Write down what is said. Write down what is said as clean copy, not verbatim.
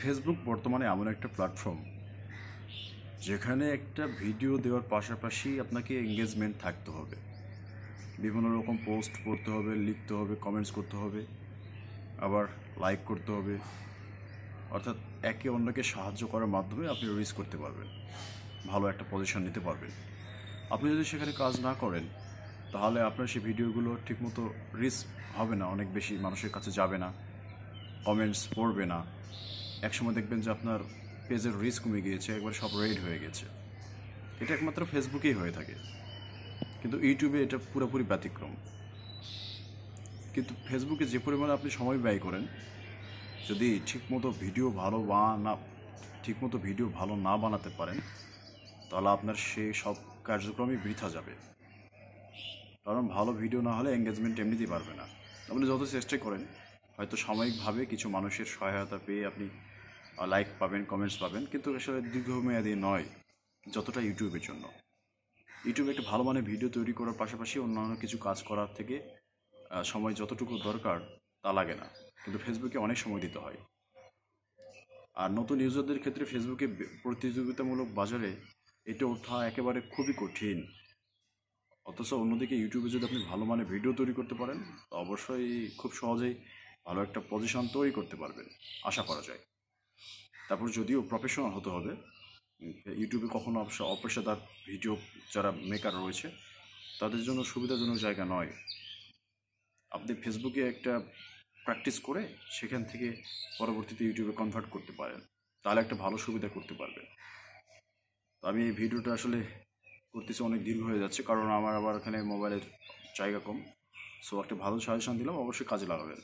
Facebook বর্তমানে এমন একটা প্ল্যাটফর্ম যেখানে একটা ভিডিও দেওয়ার পাশাপাশি আপনাকে এঙ্গেজমেন্ট থাকতে হবে। বিভিন্ন রকম পোস্ট করতে হবে, লিখতে হবে, কমেন্টস করতে হবে, আবার লাইক করতে হবে। অর্থাৎ একে অন্যকে সাহায্য করার মাধ্যমে আপনি রিচ করতে পারবেন, ভালো একটা পজিশন নিতে পারবেন। আপনি যদি সেখানে কাজ না করেন তাহলে আপনার সেই ভিডিওগুলো ঠিকমতো রিচ হবে না, অনেক বেশি মানুষের কাছে যাবে না, কমেন্টস পড়বে না। একসময় দেখবেন যে আপনার পেজের রিচ কমে গিয়েছে, একবার সব রেড হয়ে গেছে। এটা একমাত্র ফেসবুকেই হয়ে থাকে, কিন্তু ইউটিউবে এটা পুরোপুরি ব্যতিক্রম। কিন্তু ফেসবুকে যে পরিমাণে আপনি সময় ব্যয় করেন, যদি ঠিকমতো ভিডিও ভালো না বানাতে পারেন তাহলে আপনার সেই সব কার্যক্রমই বৃথা যাবে। কারণ ভালো ভিডিও না হলে এঙ্গেজমেন্ট এমনিতেই পারবে না। আপনি যত চেষ্টা করেন, হয়তো সাময়িকভাবে কিছু মানুষের সহায়তা পেয়ে আপনি লাইক পাবেন, কমেন্টস পাবেন, কিন্তু আসলে দীর্ঘমেয়াদী নয় যতটা ইউটিউবের জন্য। ইউটিউবে একটা ভালো মানের ভিডিও তৈরি করার পাশাপাশি অন্যান্য কিছু কাজ করার থেকে সময় যতটুকু দরকার তা লাগে না, কিন্তু ফেসবুকে অনেক সময় দিতে হয়। আর নতুন ইউজারদের ক্ষেত্রে ফেসবুকে প্রতিযোগিতামূলক বাজারে এটা ওঠা একেবারে খুবই কঠিন। অথচ অন্যদিকে ইউটিউবে যদি আপনি ভালো মানের ভিডিও তৈরি করতে পারেন তো অবশ্যই খুব সহজেই ভালো একটা পজিশন তৈরি করতে পারবেন, আশা করা যায়। তারপর যদিও প্রফেশনাল হতে হবে, ইউটিউবে কখনো অপেশাদার ভিডিও যারা মেকার রয়েছে তাদের জন্য সুবিধাজনক জায়গা নয়। আপনি ফেসবুকে একটা প্র্যাকটিস করে সেখান থেকে পরবর্তীতে ইউটিউবে কনভার্ট করতে পারেন, তাহলে একটা ভালো সুবিধা করতে পারবেন। তো আমি এই ভিডিওটা আসলে করতেছি, অনেক দীর্ঘ হয়ে যাচ্ছে কারণ আমার আবার এখানে মোবাইলের জায়গা কম। সো একটা ভালো সাজেশন দিলাম, অবশ্যই কাজে লাগাবেন।